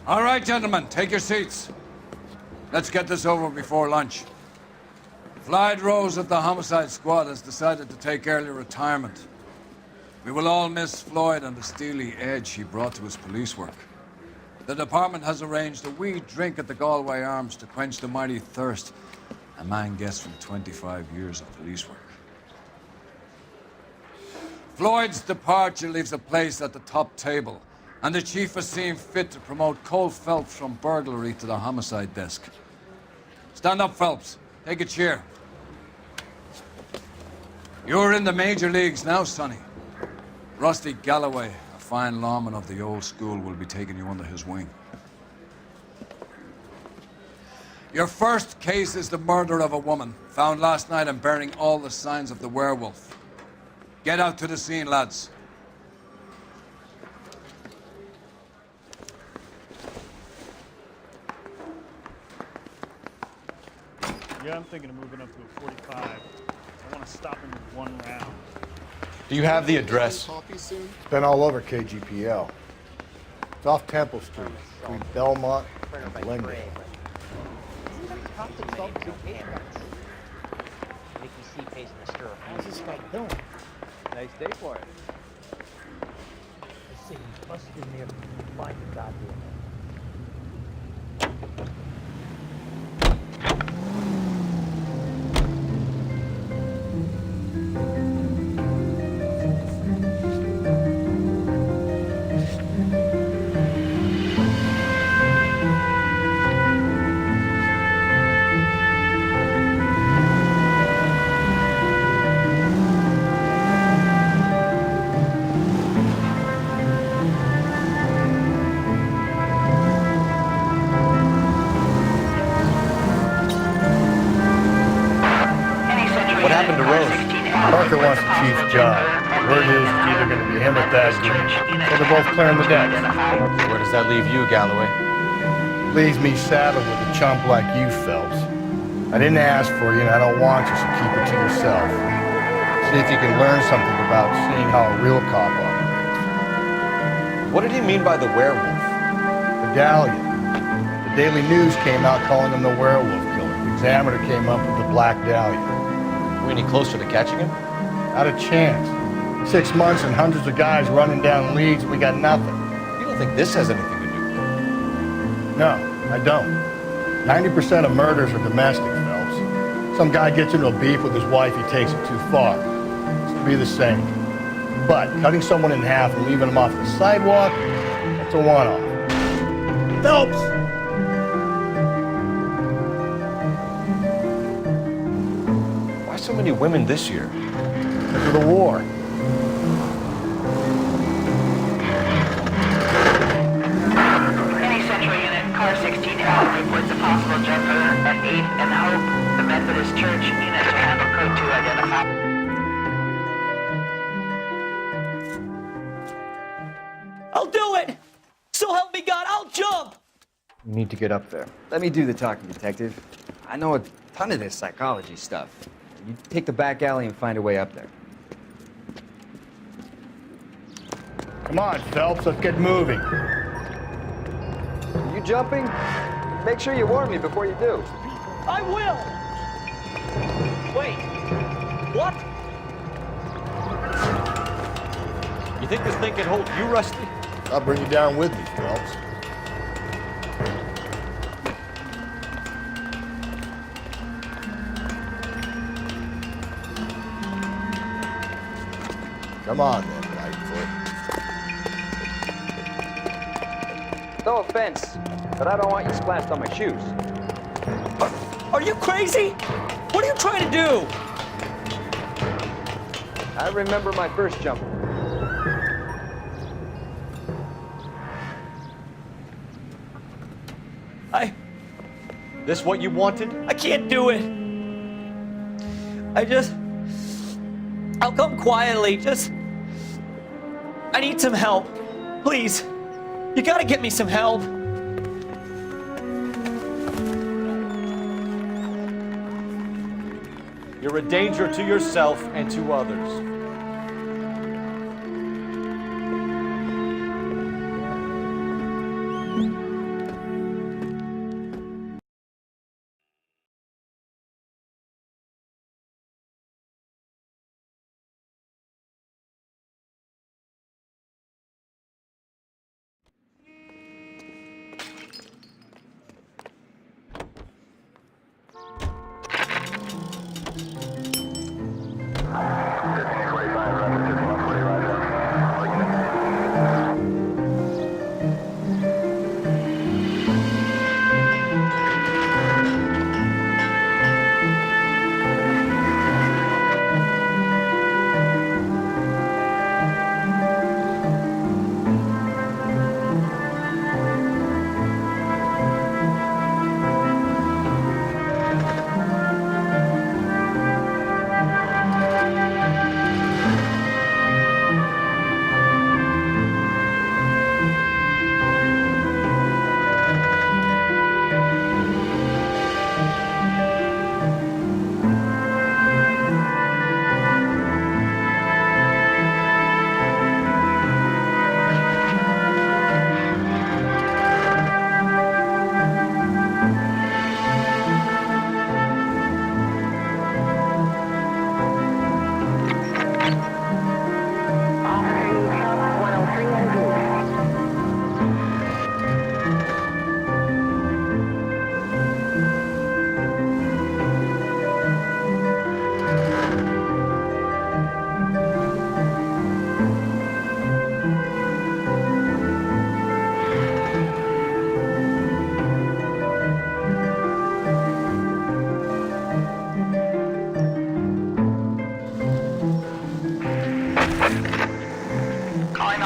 All right, gentlemen, take your seats. Let's get this over before lunch. Floyd Rose of the Homicide Squad has decided to take early retirement. We will all miss Floyd and the steely edge he brought to his police work. The department has arranged a wee drink at the Galway Arms to quench the mighty thirst a man gets from 25 years of police work. Floyd's departure leaves a place at the top table, and the chief has seen fit to promote Cole Phelps from burglary to the homicide desk. Stand up, Phelps. Take a chair. You're in the major leagues now, Sonny. Rusty Galloway, a fine lawman of the old school, will be taking you under his wing. Your first case is the murder of a woman, found last night and bearing all the signs of the werewolf. Get out to the scene, lads. Yeah, I'm thinking of moving up to a 45. I want to stop him with one round. Do you have the address? It's been all over KGPL. It's off Temple Street, between Belmont and Glendale. Make you see pace in the stirrup. How's this guy doing? Nice day for it. Let's see, bust in there, find the goddamn. Parker wants the chief's job. Word is it's either going to be him or Thad Green. So they're both clearing the deck. Where does that leave you, Galloway? Leaves me saddled with a chump like you, Phelps. I didn't ask for you, and I don't want you, so keep it to yourself. See if you can learn something about seeing how a real cop operates. What did he mean by the werewolf? Medallion. The Daily News came out calling him the werewolf killer. The Examiner came up with the Black Dahlia. Are we any closer to catching him? Not a chance. 6 months and hundreds of guys running down leads, and we got nothing. You don't think this has anything to do with it? No, I don't. 90% of murders are domestic, Phelps. Some guy gets into a beef with his wife, he takes it too far. It's to be the same. But cutting someone in half and leaving them off the sidewalk, that's a one-off. Phelps! So many women this year. Because of the war. Any Central Unit, car 16L reports a possible jumper at 8th and Hope. The Methodist Church unit to handle code 2 identified. I'll do it! So help me God, I'll jump! You need to get up there. Let me do the talking, detective. I know a ton of this psychology stuff. You take the back alley and find a way up there. Come on, Phelps, let's get moving. Are you jumping? Make sure you warn me before you do. I will! Wait, what? You think this thing can hold you, Rusty? I'll bring you down with me, Phelps. Come on, then, Lightfoot. No offense, but I don't want you splashed on my shoes. Are you crazy? What are you trying to do? I remember my first jump. This what you wanted? I can't do it. I'll come quietly, I need some help. Please, you gotta get me some help. You're a danger to yourself and to others.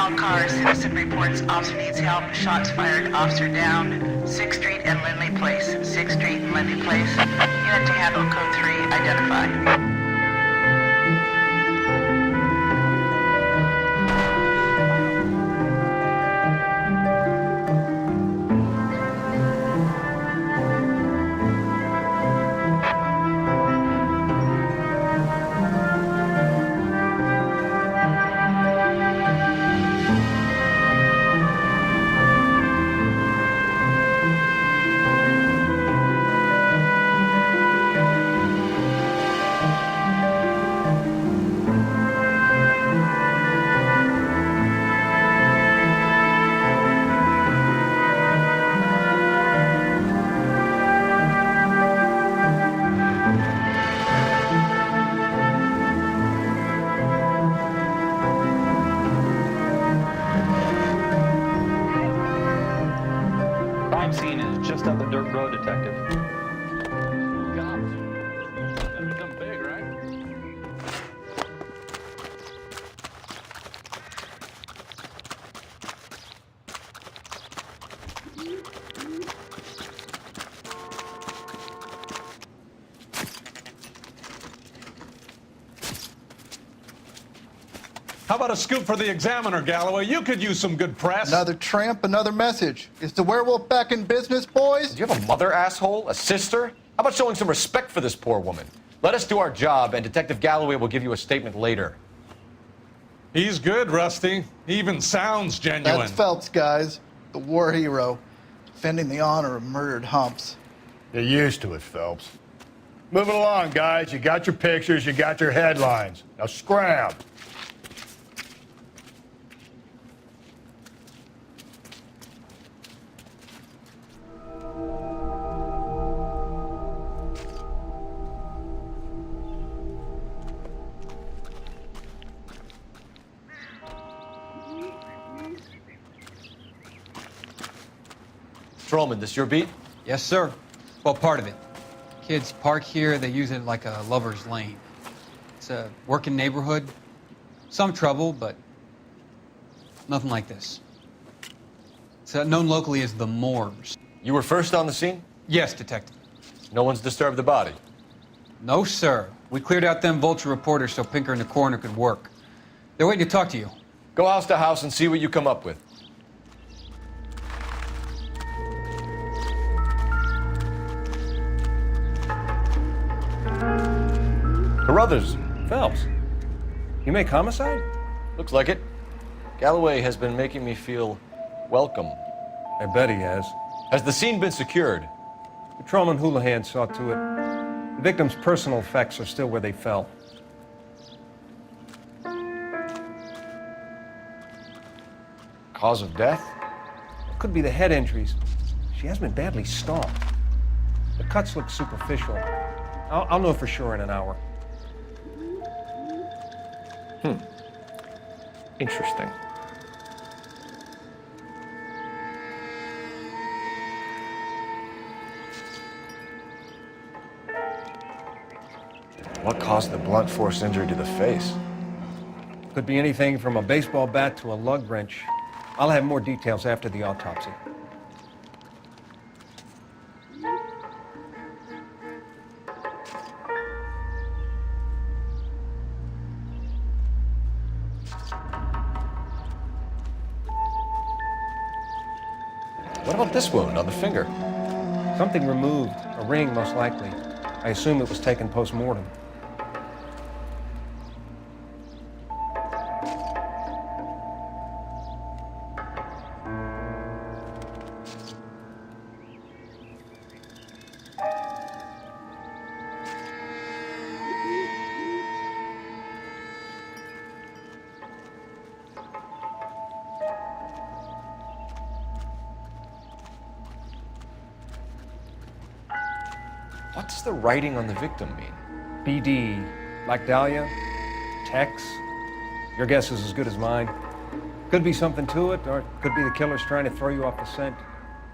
all cars. Citizen reports officer needs help. Shots fired. Officer down. 6th Street and Lindley Place. 6th Street and Lindley Place. Unit to handle code 3. Identify. Crime scene is just up the dirt road, Detective. That'll become big, right? How about a scoop for the Examiner, Galloway? You could use some good press. Another tramp, another message. Is the werewolf back in business, boys? Do you have a mother, asshole? A sister? How about showing some respect for this poor woman? Let us do our job, and Detective Galloway will give you a statement later. He's good, Rusty. He even sounds genuine. That's Phelps, guys. The war hero. Defending the honor of murdered humps. You're used to it, Phelps. Moving along, guys. You got your pictures, you got your headlines. Now scram. Trollman, this your beat? Yes, sir. Well, part of it. Kids park here, they use it like a lover's lane. It's a working neighborhood. Some trouble, but nothing like this. It's known locally as the Moors. You were first on the scene? Yes, Detective. No one's disturbed the body? No, sir. We cleared out them vulture reporters so Pinker and the coroner could work. They're waiting to talk to you. Go house to house and see what you come up with. Carruthers, Phelps, you make Homicide? Looks like it. Galloway has been making me feel welcome. I bet he has. Has the scene been secured? Patrolman Houlihan saw to it. The victim's personal effects are still where they fell. Cause of death? It could be the head injuries. She has been badly stomped. The cuts look superficial. I'll know for sure in an hour. Interesting. What caused the blunt force injury to the face? Could be anything from a baseball bat to a lug wrench. I'll have more details after the autopsy. What about this wound on the finger? Something removed, a ring most likely. I assume it was taken post-mortem. What does the writing on the victim mean? BD, like Dahlia, Tex. Your guess is as good as mine. Could be something to it, or it could be the killer's trying to throw you off the scent.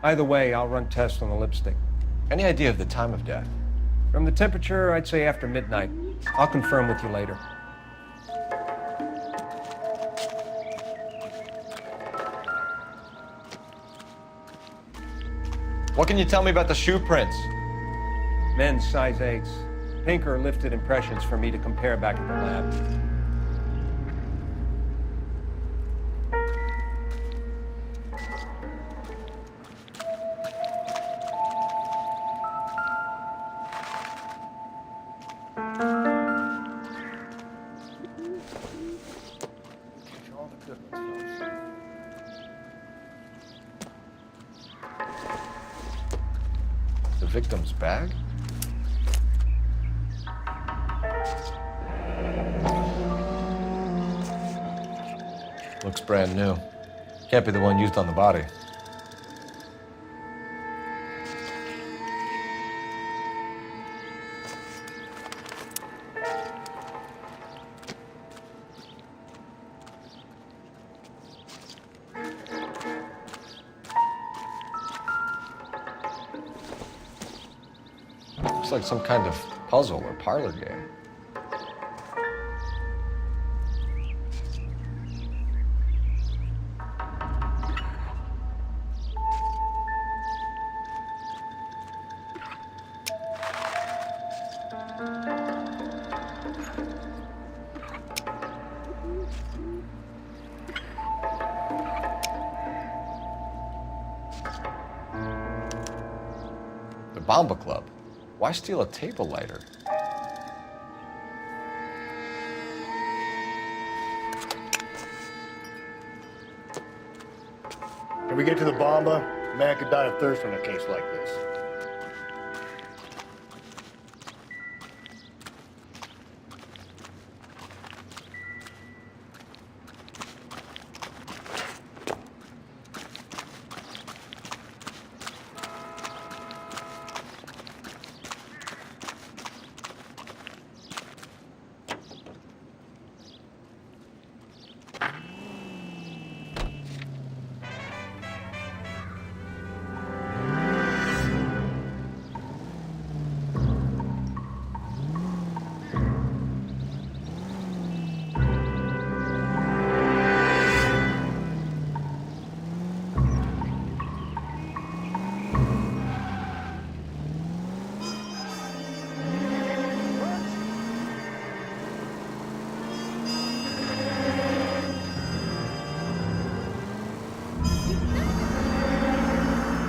Either way, I'll run tests on the lipstick. Any idea of the time of death? From the temperature, I'd say after midnight. I'll confirm with you later. What can you tell me about the shoe prints? Men's size 8s. Pinker lifted impressions for me to compare back at the lab. The victim's bag? Looks brand new. Can't be the one used on the body. Looks like some kind of puzzle or parlor game. The Bomba Club. Why steal a table lighter? When we get to the Bomba, a man could die of thirst on a case like this.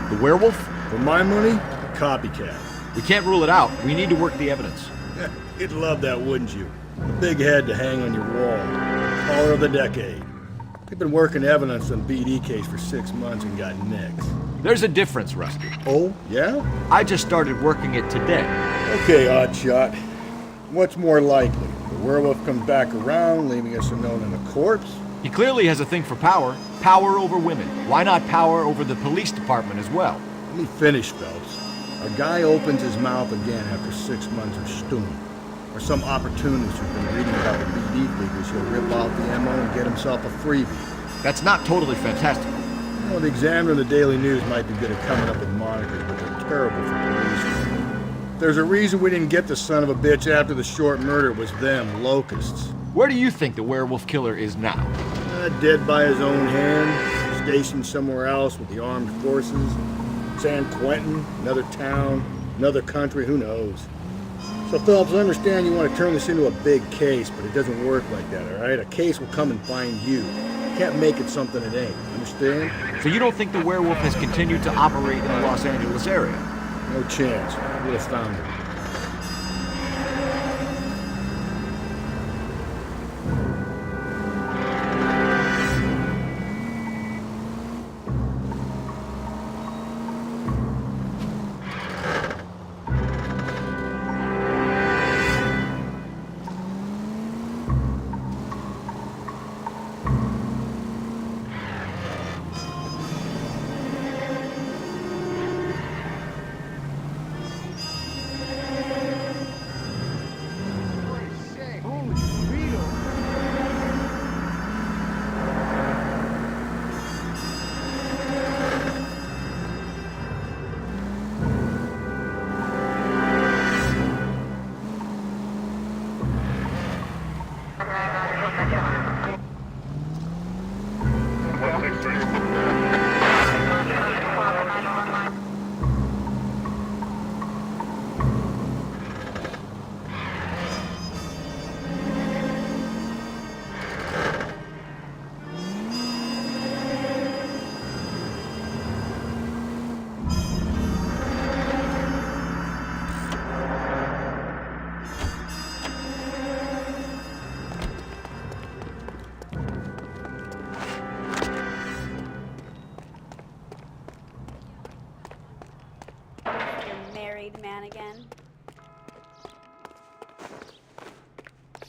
The werewolf? For my money, copycat. We can't rule it out. We need to work the evidence. You'd love that, wouldn't you? A big head to hang on your wall. Caller of the decade. We've been working evidence on BD case for 6 months and got nicks. There's a difference, Rusty. Oh, yeah? I just started working it today. Okay, Oddshot. What's more likely? The werewolf comes back around, leaving us unknown in a corpse? He clearly has a thing for power. Power over women. Why not power over the police department as well? Let me finish, Phelps. A guy opens his mouth again after 6 months of stewing. Or some opportunist who's been reading about the BD figures, he'll rip out the MO and get himself a freebie. That's not totally fantastical. Well, the Examiner and the Daily News might be good at coming up with monikers, but they're terrible for police. There's a reason we didn't get the son of a bitch after the short murder. It was them, locusts. Where do you think the werewolf killer is now? Dead by his own hand, stationed somewhere else with the armed forces. San Quentin, another town, another country, who knows? So, Phelps, I understand you want to turn this into a big case, but it doesn't work like that, all right? A case will come and find you. You can't make it something it ain't, understand? So you don't think the werewolf has continued to operate in the Los Angeles area? No chance. We'll have found him.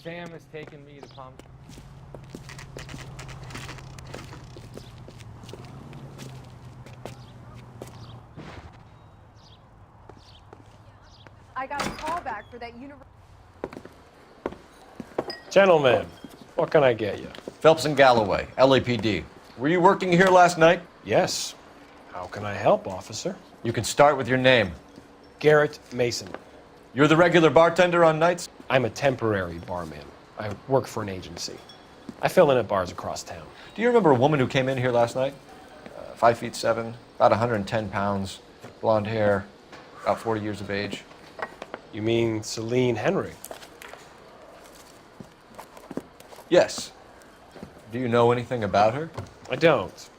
Sam has taken me to Palm. I got a call back for that universe. Gentlemen, what can I get you? Phelps and Galloway, LAPD. Were you working here last night? Yes. How can I help, officer? You can start with your name. Garrett Mason. You're the regular bartender on nights? I'm a temporary barman. I work for an agency. I fill in at bars across town. Do you remember a woman who came in here last night? 5'7", about 110 pounds, blonde hair, about 40 years of age. You mean Celine Henry? Yes. Do you know anything about her? I don't.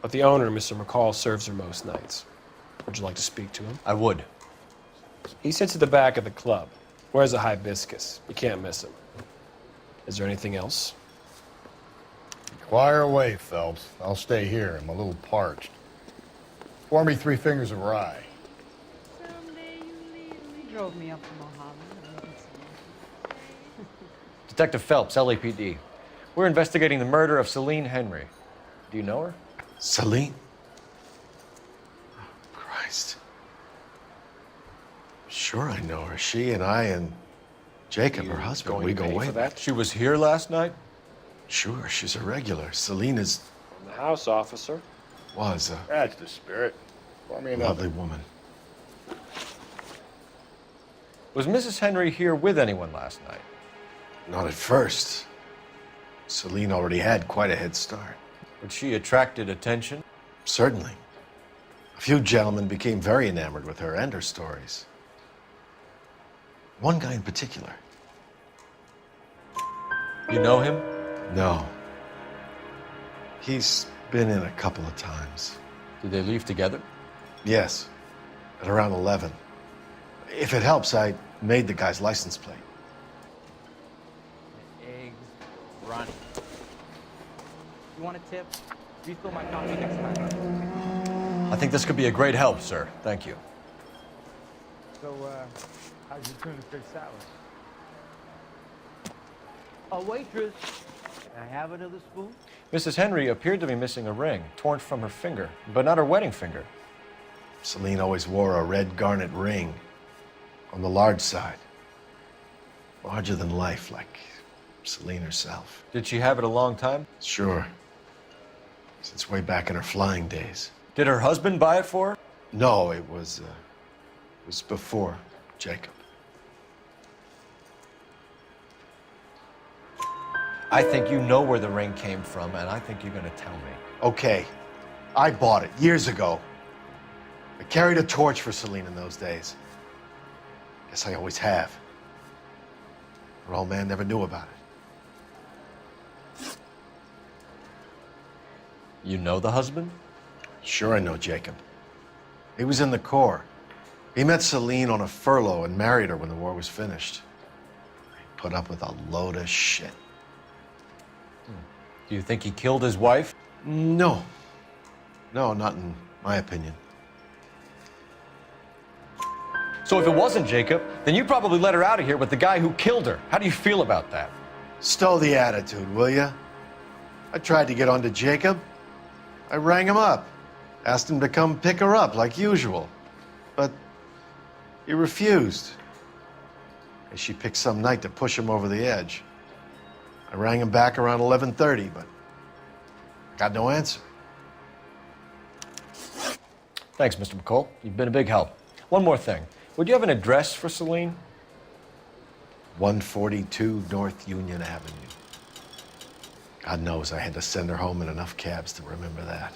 But the owner, Mr. McCall, serves her most nights. Would you like to speak to him? I would. He sits at the back of the club. Wears a hibiscus. You can't miss him. Is there anything else? Fire away, Phelps. I'll stay here. I'm a little parched. Pour me 3 fingers of rye. He drove me up to Mojave. Detective Phelps, LAPD. We're investigating the murder of Celine Henry. Do you know her? Celine? Oh, Christ. Sure I know her. She and I and Jacob, her husband, we go way back. She was here last night? Sure, she's a regular. Celine is... In the house, officer. Was a... That's the spirit. Pour me another. Lovely woman. Was Mrs. Henry here with anyone last night? Not at first. Celine already had quite a head start. But she attracted attention? Certainly. A few gentlemen became very enamored with her and her stories. One guy in particular. You know him? No. He's been in a couple of times. Did they leave together? Yes, at around 11. If it helps, I made the guy's license plate. Eggs running. You want a tip? Refill my coffee next time. I think this could be a great help, sir. Thank you. So, how's your tuna fish salad? A waitress. Can I have another spoon? Mrs. Henry appeared to be missing a ring, torn from her finger, but not her wedding finger. Celine always wore a red garnet ring on the large side. Larger than life, like Celine herself. Did she have it a long time? Sure. Since way back in her flying days. Did her husband buy it for her? No, it was before Jacob. I think you know where the ring came from, and I think you're gonna tell me. Okay, I bought it years ago. I carried a torch for Celine in those days. Guess I always have. Her old man never knew about it. You know the husband? Sure I know Jacob. He was in the Corps. He met Celine on a furlough and married her when the war was finished. He put up with a load of shit. Do you think he killed his wife? No. No, not in my opinion. So if it wasn't Jacob, then you probably let her out of here with the guy who killed her. How do you feel about that? Stow the attitude, will ya? I tried to get onto Jacob. I rang him up. Asked him to come pick her up like usual. But he refused. And she picked some night to push him over the edge. I rang him back around 11:30, but got no answer. Thanks, Mr. McCall. You've been a big help. One more thing. Would you have an address for Celine? 142 North Union Avenue. God knows I had to send her home in enough cabs to remember that.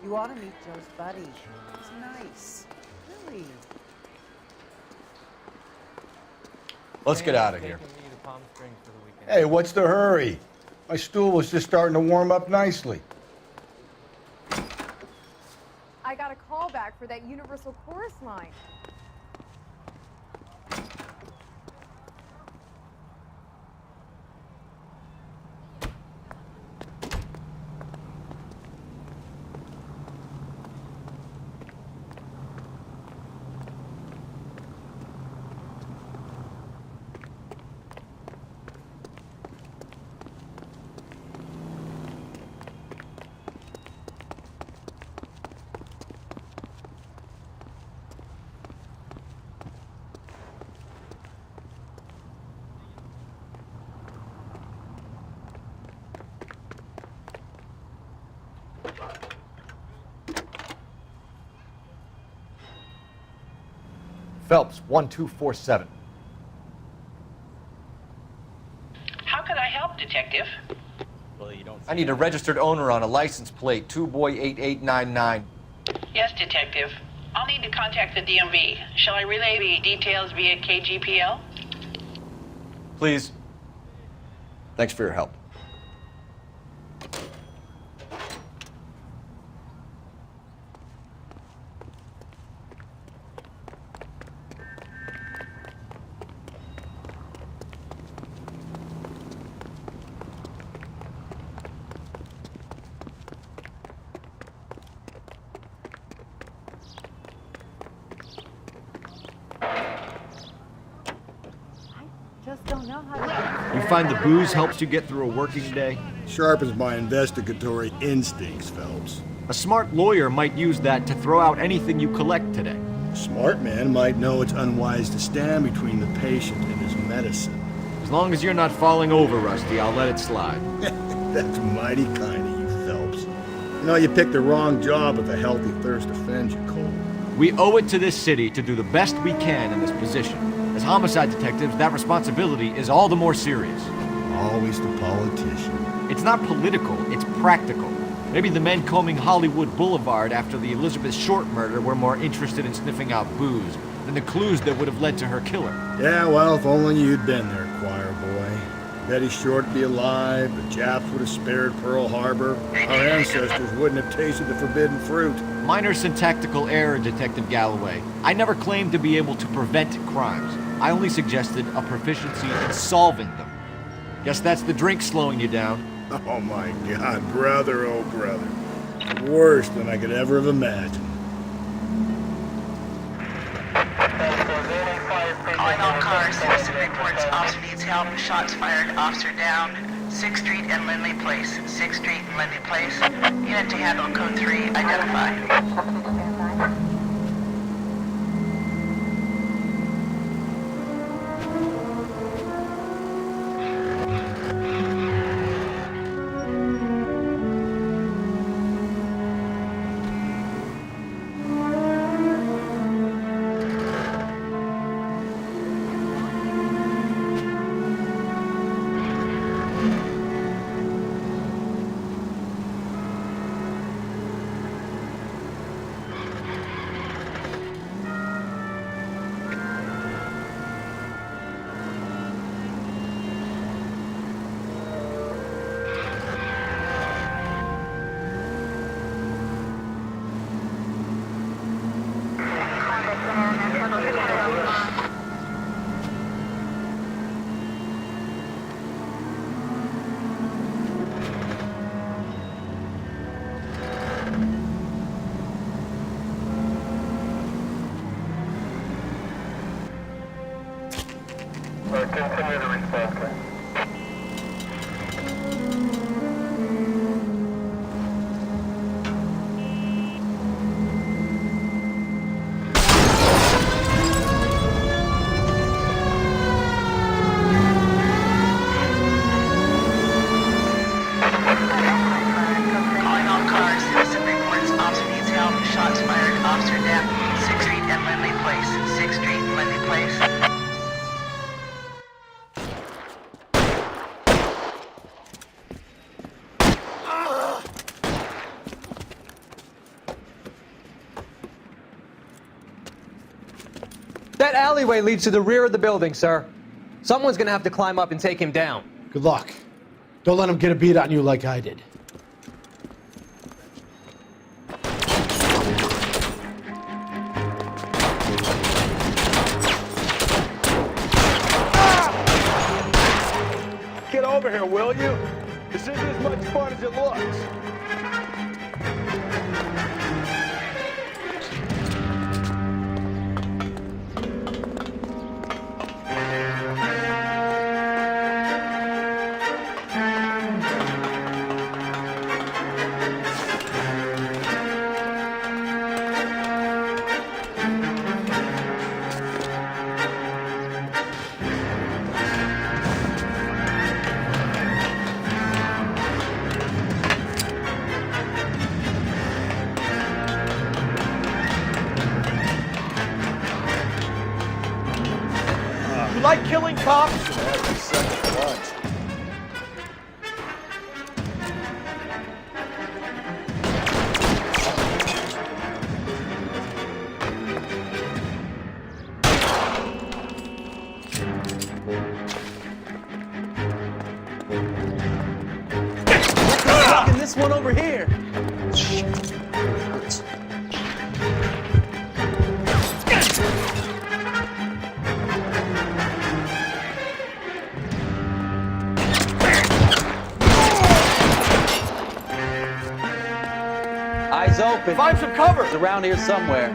You ought to meet Joe's buddy. He's nice. Really. Let's get out of here. Hey, what's the hurry? My stool was just starting to warm up nicely. I got a call back for that Universal Chorus line. Phelps, 1247. How can I help, Detective? Well, you don't. I need a registered owner on a license plate, 2boy8899. Yes, Detective. I'll need to contact the DMV. Shall I relay the details via KGPL? Please. Thanks for your help. Just don't know how to... You find the booze helps you get through a working day? Sharpens my investigatory instincts, Phelps. A smart lawyer might use that to throw out anything you collect today. A smart man might know it's unwise to stand between the patient and his medicine. As long as you're not falling over, Rusty, I'll let it slide. That's mighty kind of you, Phelps. You know, you picked the wrong job if a healthy thirst offends you, Cole. We owe it to this city to do the best we can in this position. As homicide detectives, that responsibility is all the more serious. Always the politician. It's not political, it's practical. Maybe the men combing Hollywood Boulevard after the Elizabeth Short murder were more interested in sniffing out booze than the clues that would have led to her killer. Yeah, well, if only you'd been there, choir boy. Betty Short would be alive, the Japs would have spared Pearl Harbor, our ancestors wouldn't have tasted the forbidden fruit. Minor syntactical error, Detective Galloway. I never claimed to be able to prevent crimes. I only suggested a proficiency in solving them. Guess that's the drink slowing you down. Oh my God, brother, oh brother. Worse than I could ever have imagined. Calling all cars, citizen reports officer needs help, shots fired, officer down, 6th Street and Lindley Place, 6th Street and Lindley Place. Unit to handle code 3, identify. Continue the response. Calling all cars, citizen reports officer needs help, shots fired, officer down, 6th Street and Lindley Place, 6th Street and Lindley Place. That alleyway leads to the rear of the building, sir. Someone's gonna have to climb up and take him down. Good luck. Don't let him get a beat on you like I did. Get over here, will you? This isn't as much fun as it looks. You like killing cops? Every second watch. Fucking this one over here. Eyes open. Find some cover. It's around here somewhere.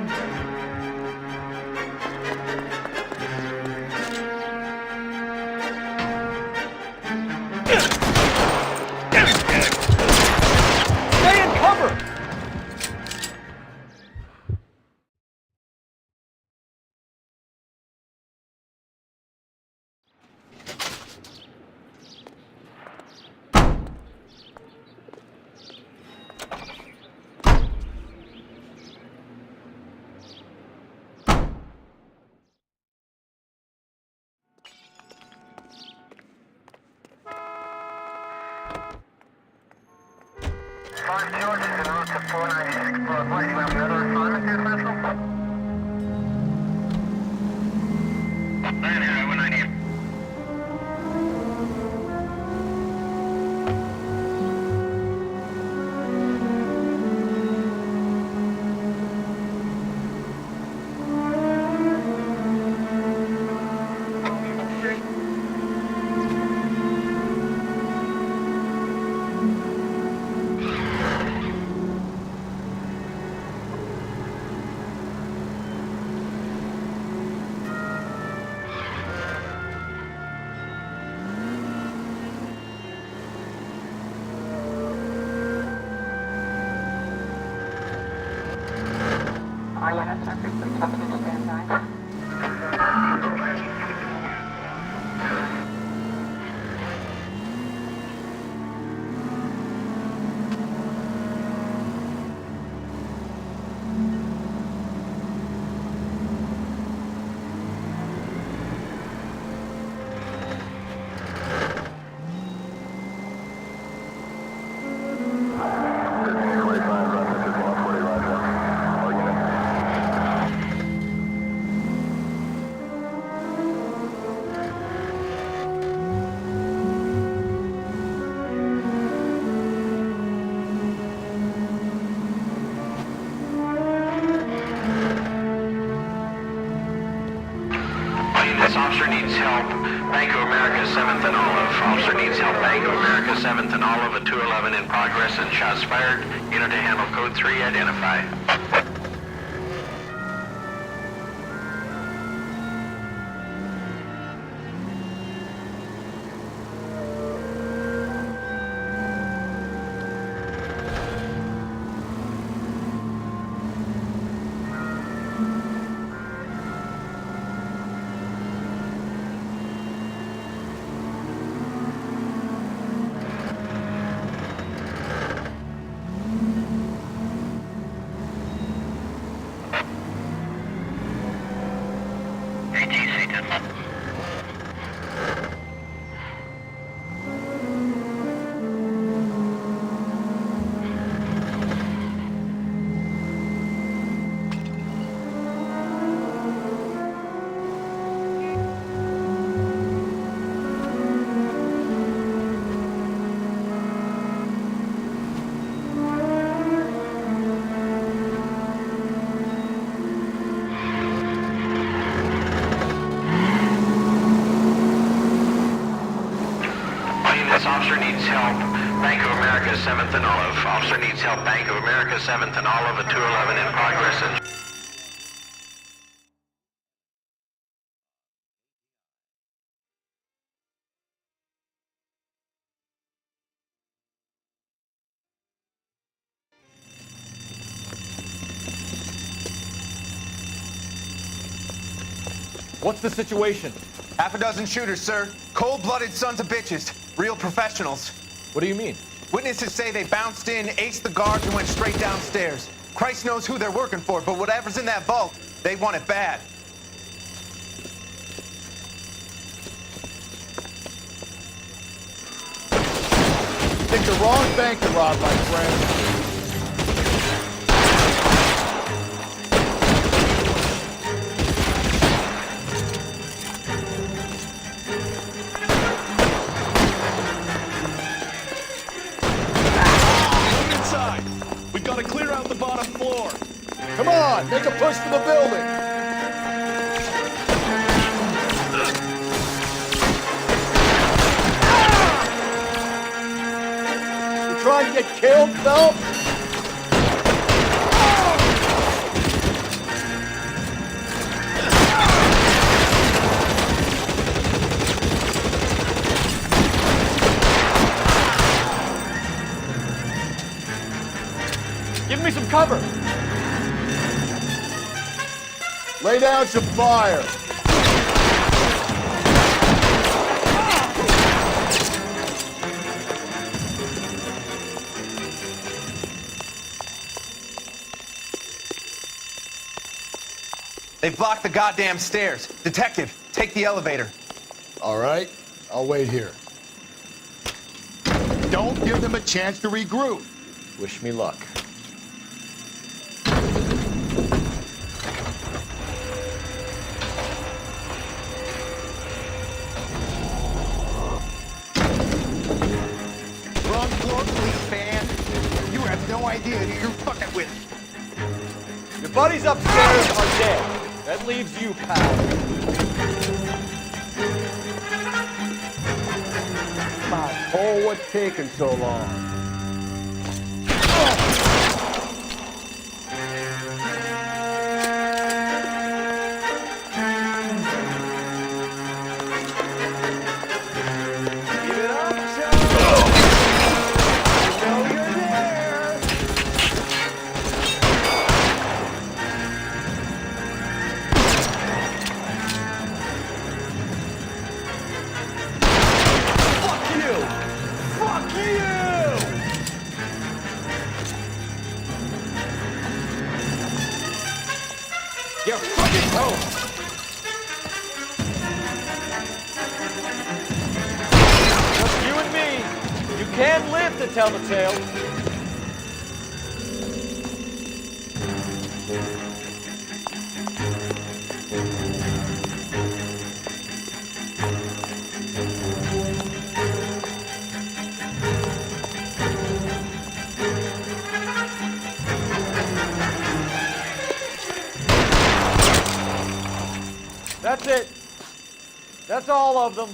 Stay in cover. This officer needs help. Bank of America, 7th and Olive. Officer needs help. Bank of America, 7th and Olive, a 211 in progress and shots fired. Unit to handle code 3, identify. Officer needs help. Bank of America, 7th and Olive. Officer needs help. Bank of America, 7th and Olive, a 211 in progress and... What's the situation? Half a dozen shooters, sir. Cold-blooded sons of bitches. Real professionals. What do you mean? Witnesses say they bounced in, aced the guards, and went straight downstairs. Christ knows who they're working for, but whatever's in that vault, they want it bad. Picked the wrong bank to rob, my friend. Inside! We've got to clear out the bottom floor. Come on, make a push for the building. You trying to get killed, Phelps? Give me some cover. Lay down some fire. They've blocked the goddamn stairs. Detective, take the elevator. All right, I'll wait here. Don't give them a chance to regroup. Wish me luck. Wrong floor, police fan. You have no idea who you're fucking with. Your buddies upstairs are dead. That leaves you, pal. Oh, what's taking so long? You're fucking toast! Just you and me. You can live to tell the tale. That's it. That's all of them.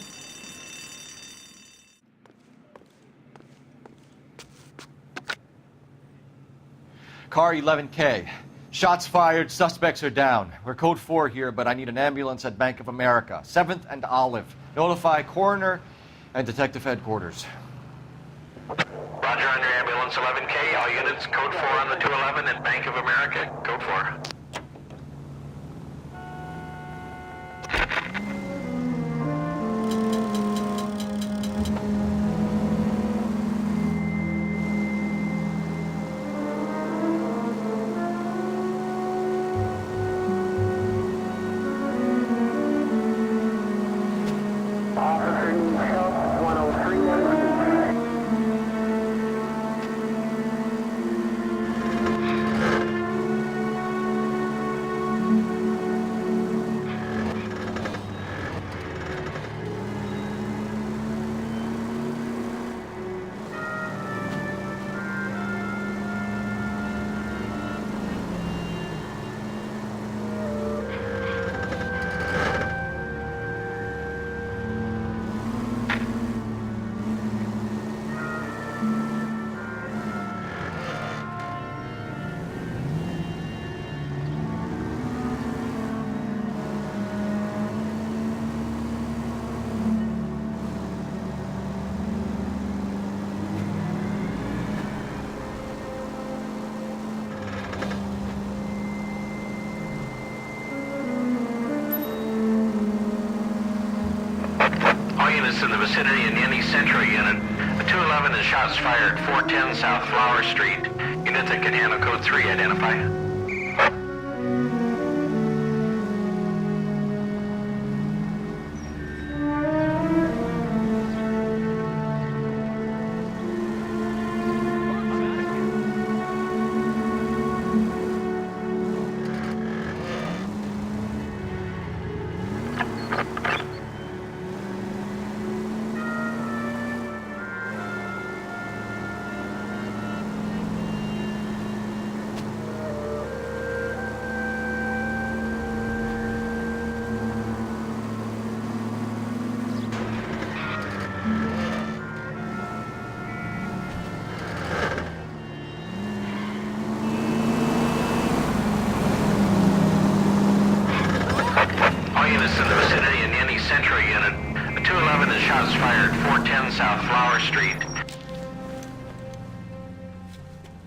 Car 11K. Shots fired, suspects are down. We're code 4 here, but I need an ambulance at Bank of America. 7th and Olive. Notify coroner and detective headquarters. Roger on your ambulance 11K. All units, code 4 on the 211 at Bank of America. Code 4. In the vicinity in any Central unit. A 211 is shots fired, 410 South Flower Street. Unit that can handle code 3, identify.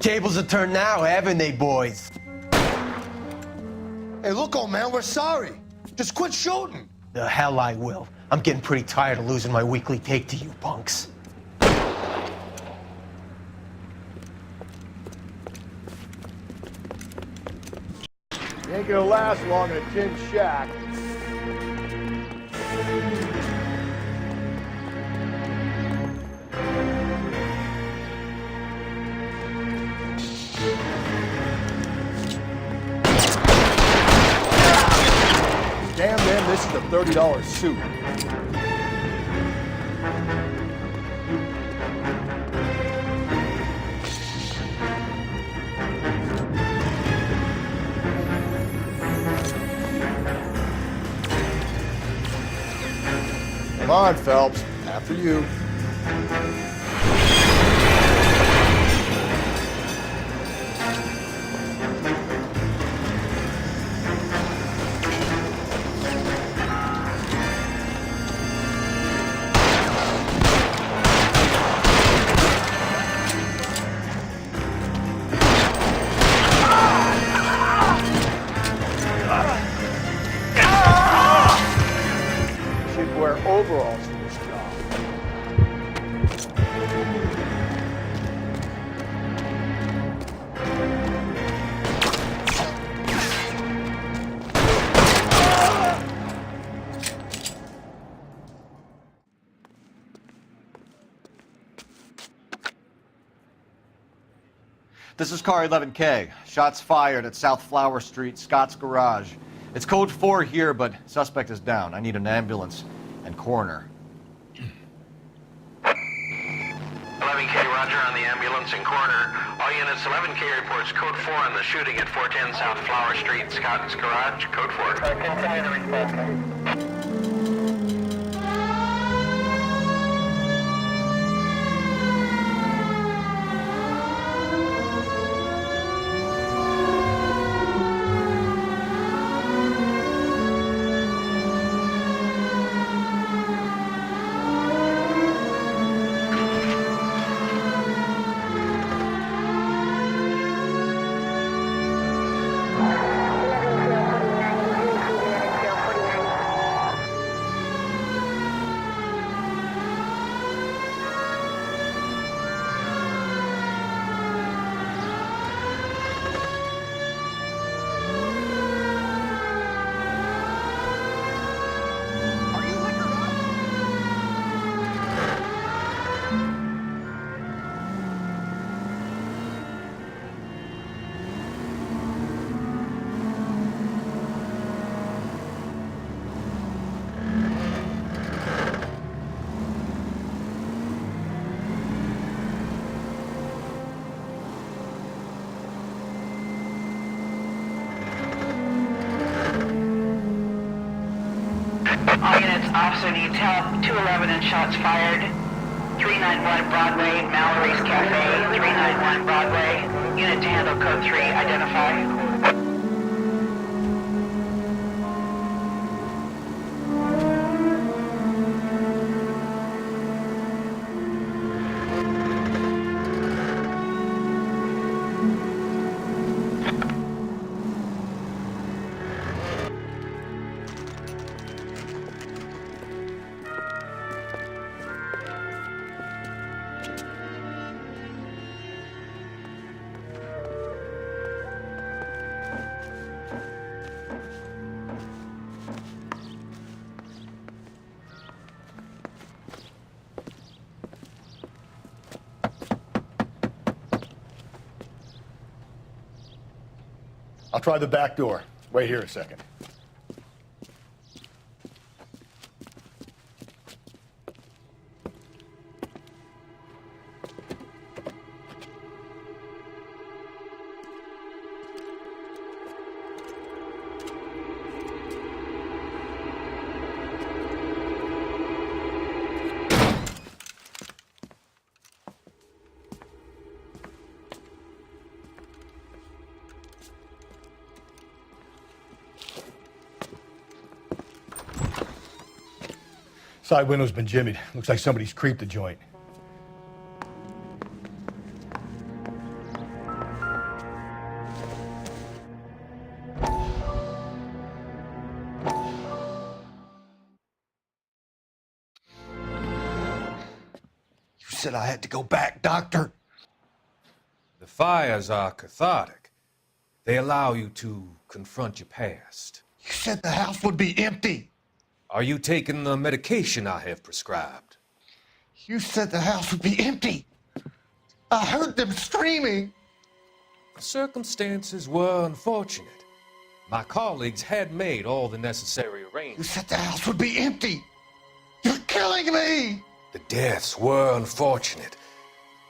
tables have turned now, haven't they, boys? Hey, look, old man, we're sorry. Just quit shooting. The hell I will. I'm getting pretty tired of losing my weekly take to you punks. You ain't gonna last long in a tin shack. Damn, man, this is a $30 suit. Come on, Phelps. After you. Should wear overalls for this job. This is car 11K. Shots fired at South Flower Street, Scott's Garage. It's code 4 here, but suspect is down. I need an ambulance and coroner. 11K, roger on the ambulance and coroner. All units, 11K reports code 4 on the shooting at 410 South Flower Street, Scott's Garage, code 4. Continue to respond. All units, officer needs help. 211 and shots fired. 391 Broadway, Mallory's Cafe. 391 Broadway. Unit to handle code 3, identify. I'll try the back door. Wait here a second. Side window's been jimmied. Looks like somebody's creeped the joint. said I had to go back, Doctor. The fires are cathartic. They allow you to confront your past. You said the house would be empty. Are you taking the medication I have prescribed? You said the house would be empty. I heard them screaming. The circumstances were unfortunate. My colleagues had made all the necessary You arrangements. said the house would be empty. You're killing me. The deaths were unfortunate,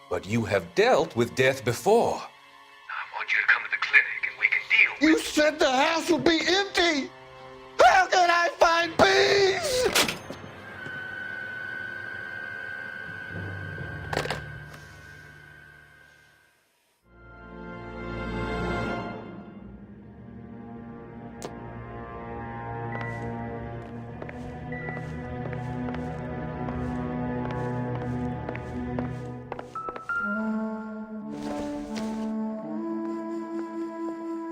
but you have dealt with death before. I want you to come to the clinic and we can deal You said the house would be empty. How can I find peace?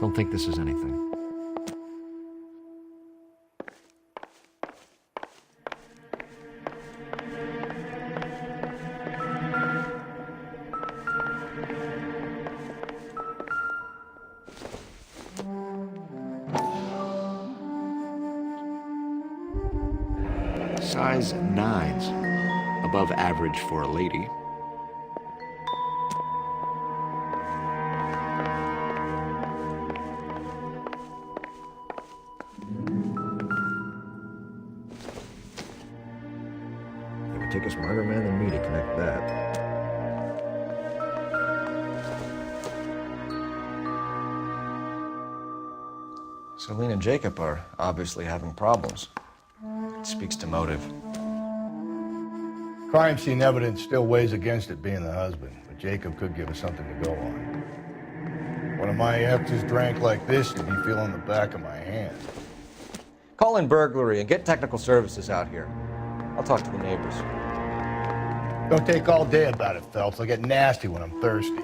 Don't think this is anything. Size 9s, above average for a lady. It would take a smarter man than me to connect that. Celine and Jacob are obviously having problems. It speaks to motive. Crime scene evidence still weighs against it being the husband, but Jacob could give us something to go on. One of my exes drank like this, you'd be feeling the back of my hand. Call in burglary and get technical services out here. I'll talk to the neighbors. Don't take all day about it, Phelps. I'll get nasty when I'm thirsty.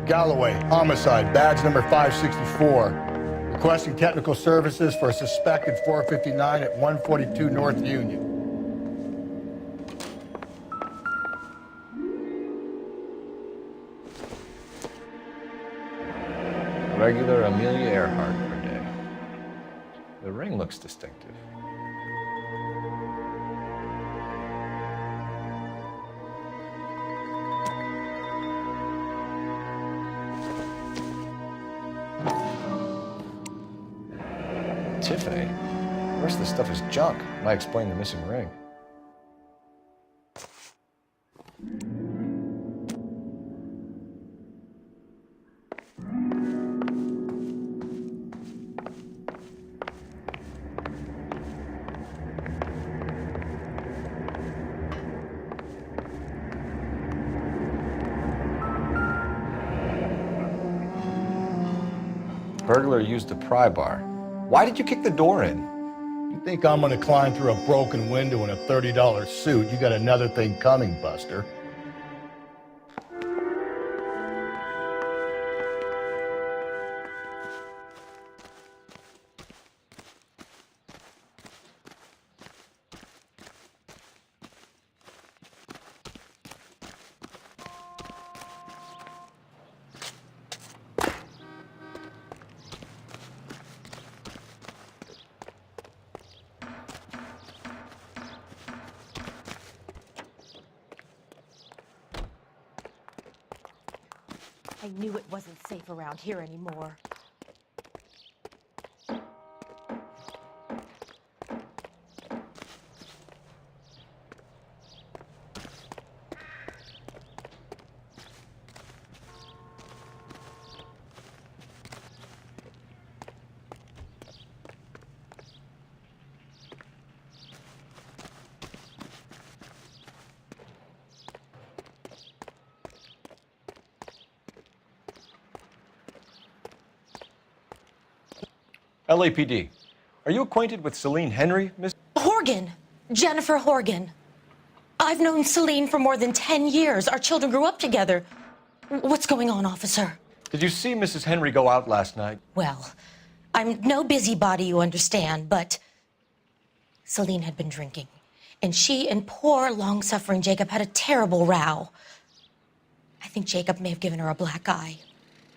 Galloway, homicide, badge number 564. Requesting technical services for a suspected 459 at 142 North Union. Regular Amelia Earhart per day. The ring looks distinctive. Tiffany? The rest of this stuff is junk. Might explain the missing ring. Burglar used a pry bar. Why did you kick the door in? You think I'm gonna climb through a broken window in a $30 suit? You got another thing coming, Buster. I knew it wasn't safe around here anymore. LAPD. Are you acquainted with Celine Henry, Miss? Horgan! Jennifer Horgan. I've known Celine for more than 10 years. Our children grew up together. What's going on, officer? Did you see Mrs. Henry go out last night? Well, I'm no busybody, you understand, but Celine had been drinking, and she and poor, long-suffering Jacob had a terrible row. I think Jacob may have given her a black eye.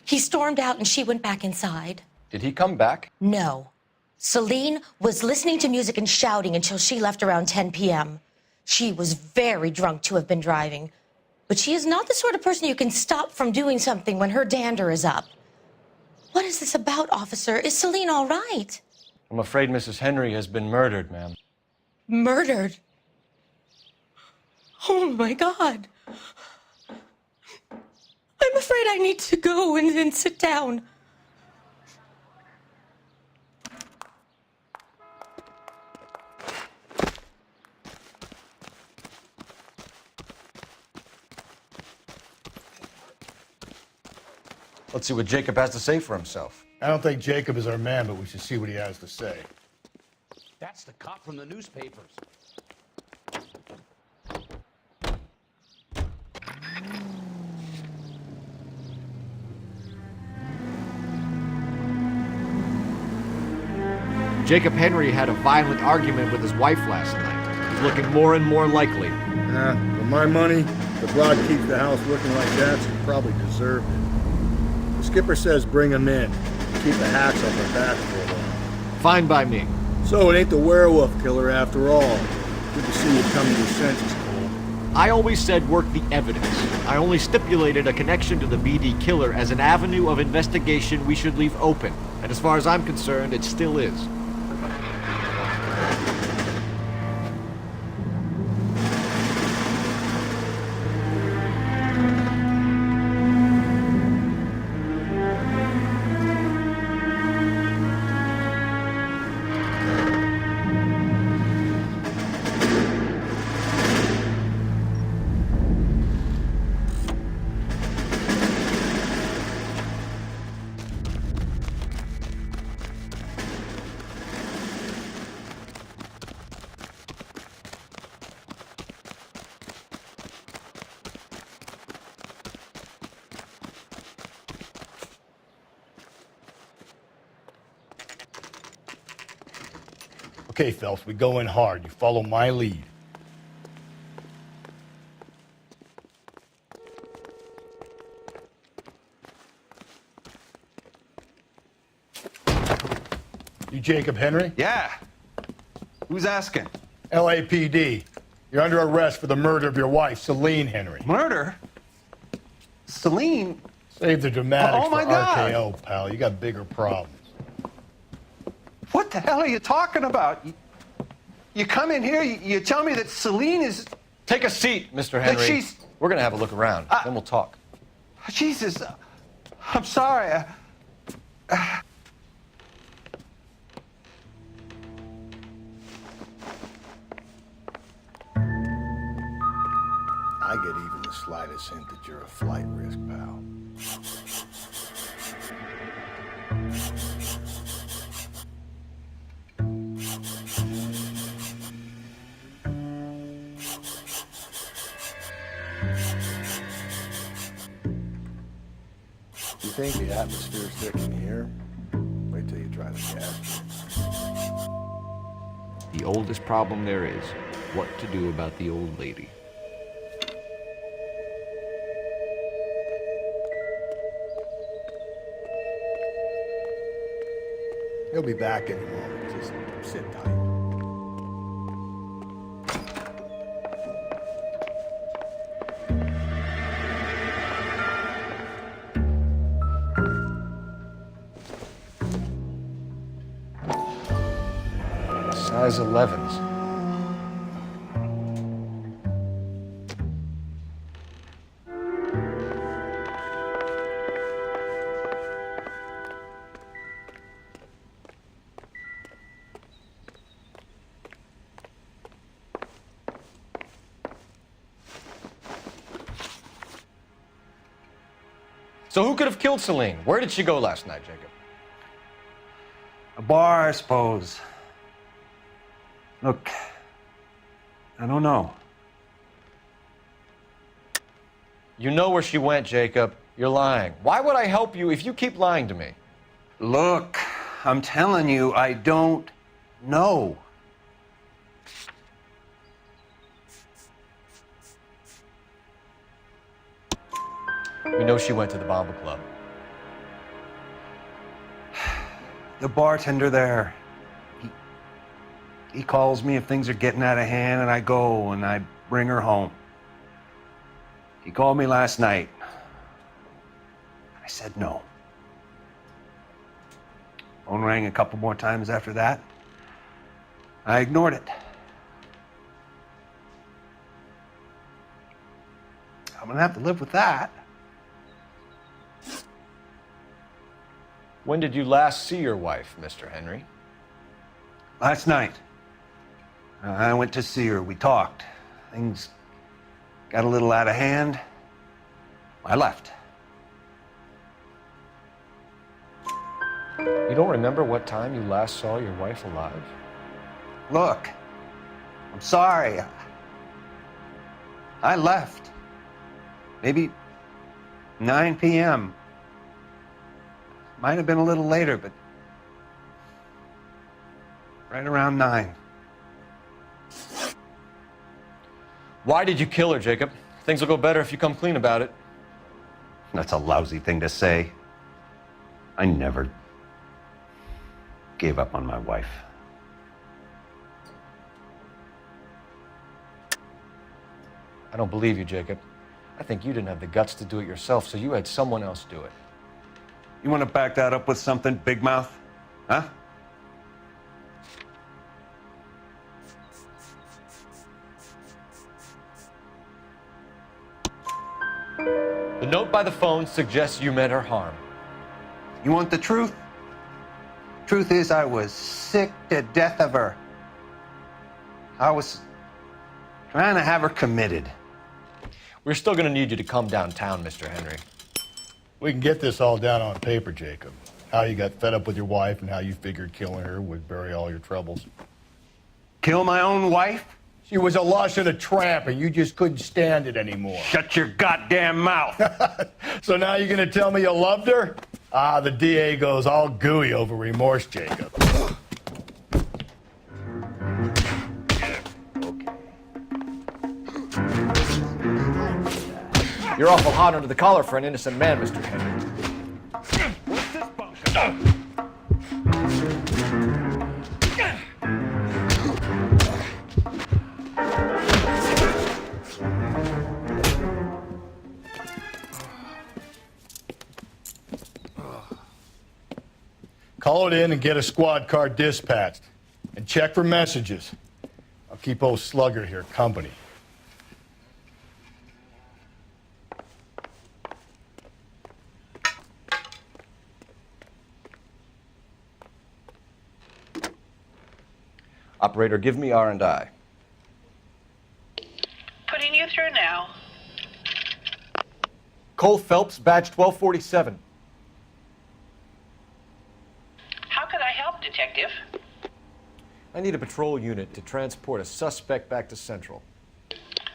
He stormed out, and she went back inside. Did he come back? No. Celine was listening to music and shouting until she left around 10 p.m. She was very drunk to have been driving, but she is not the sort of person you can stop from doing something when her dander is up. What is this about, officer? Is Celine all right? I'm afraid Mrs. Henry has been murdered, ma'am. Murdered? Oh, my God. I'm afraid I need to go and sit down. Let's see what Jacob has to say for himself. I don't think Jacob is our man, but we should see what he has to say. That's the cop from the newspapers. Jacob Henry had a violent argument with his wife last night. He's looking more and more likely. For my money, the broad keeps the house looking like that, so he probably deserved it. The skipper says bring him in. Keep the hacks off our back for a while. Fine by me. So it ain't the werewolf killer after all. Good to see you come to your senses, Cole. I always said work the evidence. I only stipulated a connection to the BD killer as an avenue of investigation we should leave open. And as far as I'm concerned, it still is. Okay, Phelps, we go in hard. You follow my lead. You Jacob Henry? Yeah. Who's asking? LAPD. You're under arrest for the murder of your wife, Celine Henry. Murder? Celine? Save the dramatics Oh, my for God. RKO, pal. You got bigger problems. What the hell are you talking about? You come in here, you tell me that Celine is... Take a seat, Mr. That Henry. she's... We're gonna have a look around, then we'll talk. Jesus, I'm sorry. I get even the slightest hint that you're a flight risk, pal. You think the atmosphere's thick in here? Wait till you try the gas. The oldest problem there is, what to do about the old lady. He'll be back any moment. Just sit tight. Size 11s. So who could have killed Celine? Where did she go last night, Jacob? A bar, I suppose. Look, I don't know. You know where she went, Jacob. You're lying. Why would I help you if you keep lying to me? Look, I'm telling you, I don't know. We know she went to the Bomba Club. The bartender there, he calls me if things are getting out of hand, and I go and I bring her home. He called me last night. I said no. Phone rang a couple more times after that. I ignored it. I'm gonna have to live with that. When did you last see your wife, Mr. Henry? Last night. I went to see her. We talked. Things got a little out of hand. I left. You don't remember what time you last saw your wife alive? Look, I'm sorry. I left. Maybe 9 p.m. Might have been a little later, but right around 9. Why did you kill her, Jacob? Things will go better if you come clean about it. That's a lousy thing to say. I never gave up on my wife. I don't believe you, Jacob. I think you didn't have the guts to do it yourself, so you had someone else do it. You want to back that up with something, Big Mouth? Huh? The note by the phone suggests you meant her harm. You want the truth? Truth is, I was sick to death of her. I was trying to have her committed. We're still going to need you to come downtown, Mr. Henry. We can get this all down on paper, Jacob. How you got fed up with your wife and how you figured killing her would bury all your troubles. Kill my own wife? She was a lush and a tramp, and you just couldn't stand it anymore. Shut your goddamn mouth. So now you're gonna tell me you loved her? Ah, the DA goes all gooey over remorse, Jacob. You're awful hot under the collar for an innocent man, Mr. Henry. What's this bullshit? Call it in and get a squad car dispatched. And check for messages. I'll keep old Slugger here company. Operator, give me R&I. Putting you through now. Cole Phelps, badge 1247. How could I help, Detective? I need a patrol unit to transport a suspect back to Central.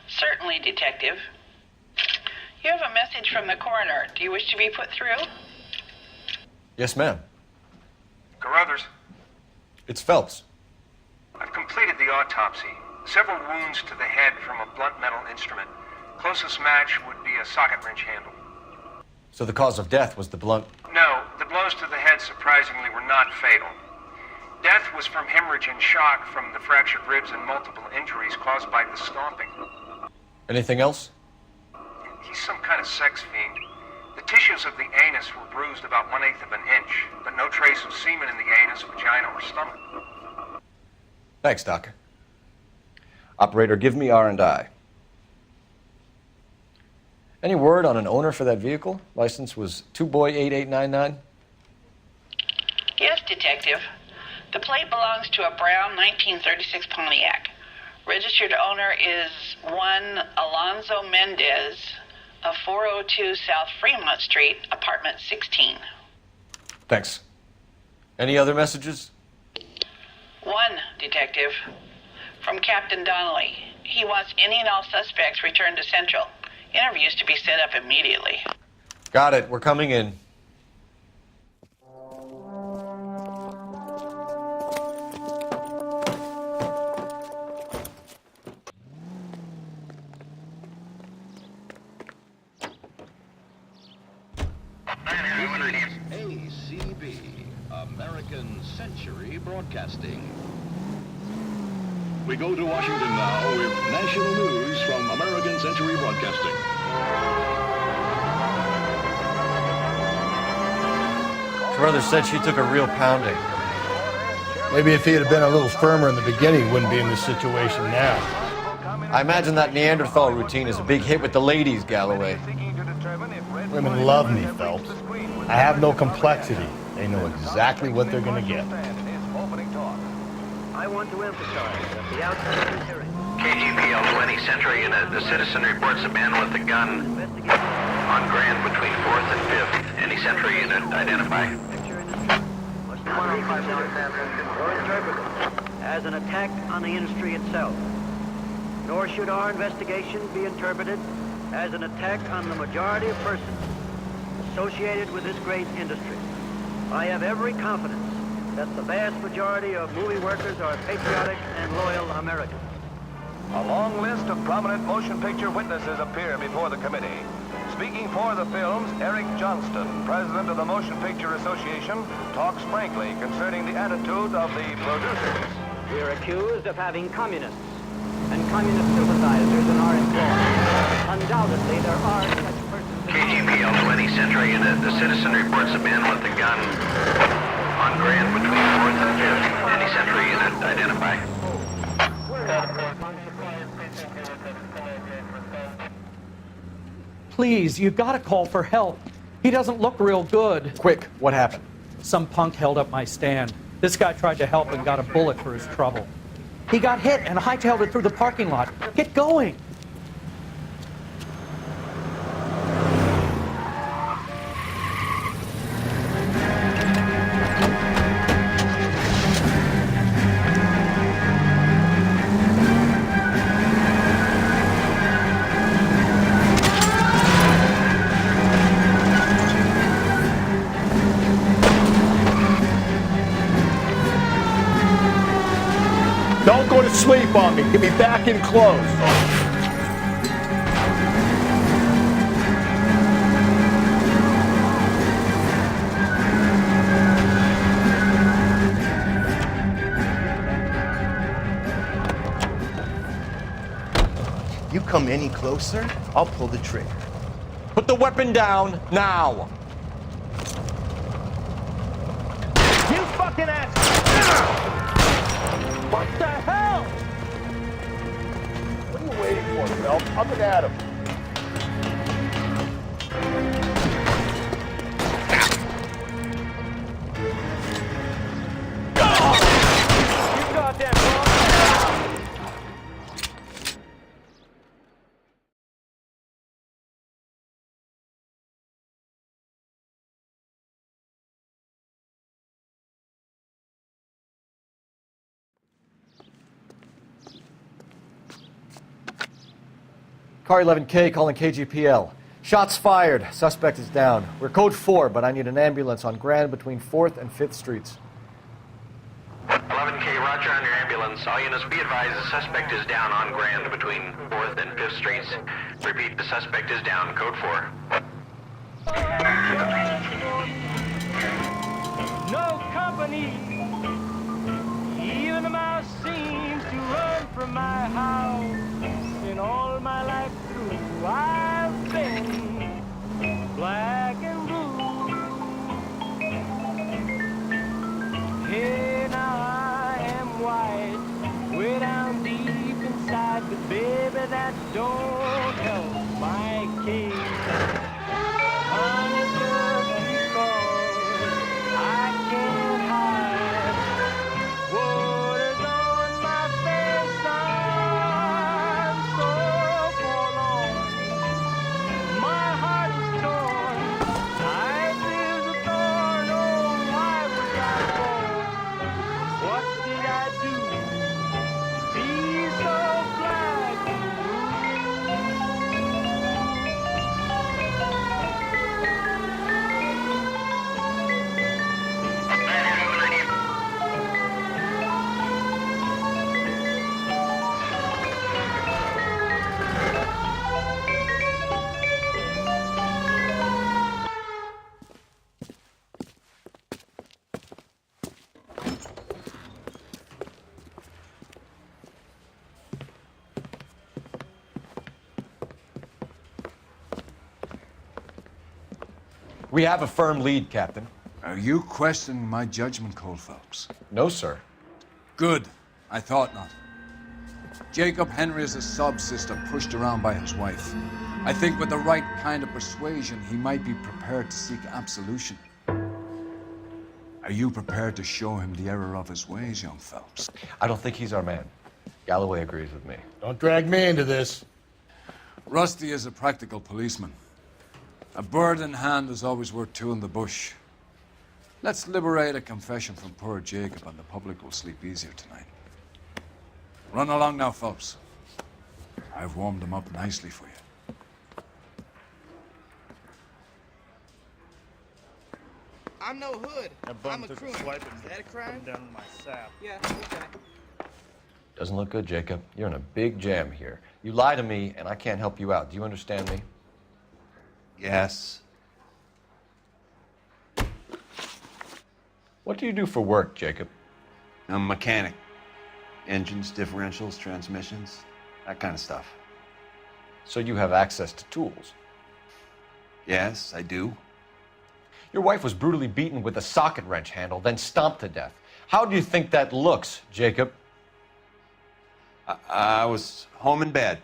Certainly, Detective. You have a message from the coroner. Do you wish to be put through? Yes, ma'am. Carruthers, It's Phelps. I've completed the autopsy. Several wounds to the head from a blunt metal instrument. Closest match would be a socket wrench handle. So the cause of death was the blunt... No, the blows to the head surprisingly were not fatal. Death was from hemorrhage and shock from the fractured ribs and multiple injuries caused by the stomping. Anything else? He's some kind of sex fiend. The tissues of the anus were bruised about 1/8 of an inch, but no trace of semen in the anus, vagina, or stomach. Thanks, Doc. Operator, give me R&I. Any word on an owner for that vehicle? License was 2boy8899. Yes, Detective. The plate belongs to a brown 1936 Pontiac. Registered owner is one Alonzo Mendez of 402 South Fremont Street, apartment 16. Thanks. Any other messages? One, Detective. From Captain Donnelly. He wants any and all suspects returned to Central. Interviews to be set up immediately. Got it. We're coming in. ACB, American Century Broadcasting. We go to Washington now with national news from American Century Broadcasting. Carruthers said she took a real pounding. Maybe if he had been a little firmer in the beginning, he wouldn't be in this situation now. I imagine that Neanderthal routine is a big hit with the ladies, Galloway. Women love me, Phelps. I have no complexity. They know exactly what they're going to get. I want to emphasize that the outcome of this hearing. KGPL 20 Century Unit. The citizen reports a man with a gun on Grand between 4th and 5th. Any Century Unit identify. Or interpreted as an attack on the industry itself. Nor should our investigation be interpreted as an attack on the majority of persons associated with this great industry. I have every confidence that the vast majority of movie workers are patriotic and loyal Americans. A long list of prominent motion picture witnesses appear before the committee. Speaking for the films, Eric Johnston, president of the Motion Picture Association, talks frankly concerning the attitude of the producers. We are accused of having communists and communist sympathizers in our employ. Undoubtedly, there are such persons. KGPL 20 Century Unit. The citizen reports a man with a gun on Grand between 4th and 5th. Any Century Unit identify. Please, you gotta call for help. He doesn't look real good. Quick, what happened? Some punk held up my stand. This guy tried to help and got a bullet for his trouble. He got hit and hightailed it through the parking lot. Get going. Don't go to sleep on me. Get me back in close. You come any closer, I'll pull the trigger. Put the weapon down now. You fucking ass! What the hell? What are you waiting for, Phelps? Up and at him. You goddamn wrong. Car 11K calling KGPL. Shots fired. Suspect is down. We're code 4, but I need an ambulance on Grand between 4th and 5th Streets. 11K, roger on your ambulance. All units be advised the suspect is down on Grand between 4th and 5th Streets. Repeat, the suspect is down. Code 4. No company. Even a mouse seems to run from my house. In all my life through, I've been black and blue. Hey, now I am white, way down deep inside, but baby, that don't help my case. Honey, just because I can't hide what is on my face. I'm so forlorn. My heart is torn. Life is a thorn. Oh, why was I born? What did I do to be so black and blue? We have a firm lead, Captain. Are you questioning my judgment, Cole Phelps? No, sir. Good. I thought not. Jacob Henry is a sub-sister pushed around by his wife. I think with the right kind of persuasion, he might be prepared to seek absolution. Are you prepared to show him the error of his ways, young Phelps? I don't think he's our man. Galloway agrees with me. Don't drag me into this. Rusty is a practical policeman. A bird in hand is always worth two in the bush. Let's liberate a confession from poor Jacob, and the public will sleep easier tonight. Run along now, Phelps. I've warmed them up nicely for you. I'm no hood. I'm a crooner. Is that a crime? Down my sap. Yeah, okay. Doesn't look good, Jacob. You're in a big jam here. You lie to me, and I can't help you out. Do you understand me? Yes. What do you do for work, Jacob? I'm a mechanic. Engines, differentials, transmissions, that kind of stuff. So you have access to tools? Yes, I do. Your wife was brutally beaten with a socket wrench handle, then stomped to death. How do you think that looks, Jacob? I was home in bed.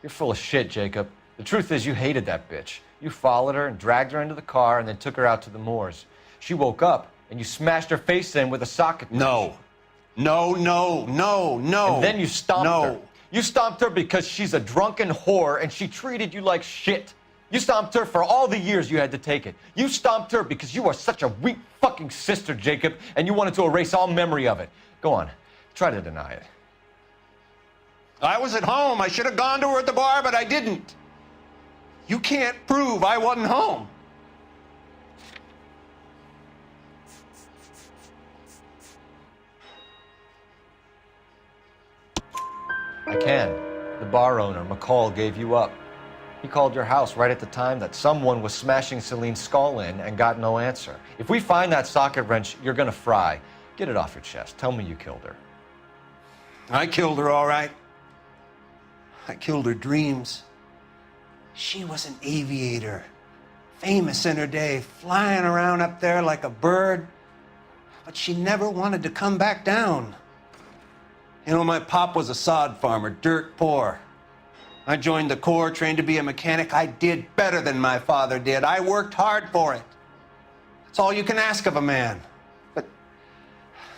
You're full of shit, Jacob. The truth is you hated that bitch. You followed her and dragged her into the car and then took her out to the moors. She woke up and you smashed her face in with a socket wrench. No. No. And then you stomped her. You stomped her because she's a drunken whore and she treated you like shit. You stomped her for all the years you had to take it. You stomped her because you are such a weak fucking sister, Jacob, and you wanted to erase all memory of it. Go on. Try to deny it. I was at home. I should have gone to her at the bar, but I didn't. You can't prove I wasn't home. I can. The bar owner, McCall, gave you up. He called your house right at the time that someone was smashing Celine's skull in and got no answer. If we find that socket wrench, you're gonna fry. Get it off your chest. Tell me you killed her. I killed her, all right. I killed her dreams. She was an aviator, famous in her day, flying around up there like a bird. But she never wanted to come back down. You know, my pop was a sod farmer, dirt poor. I joined the Corps, trained to be a mechanic. I did better than my father did. I worked hard for it. That's all you can ask of a man. But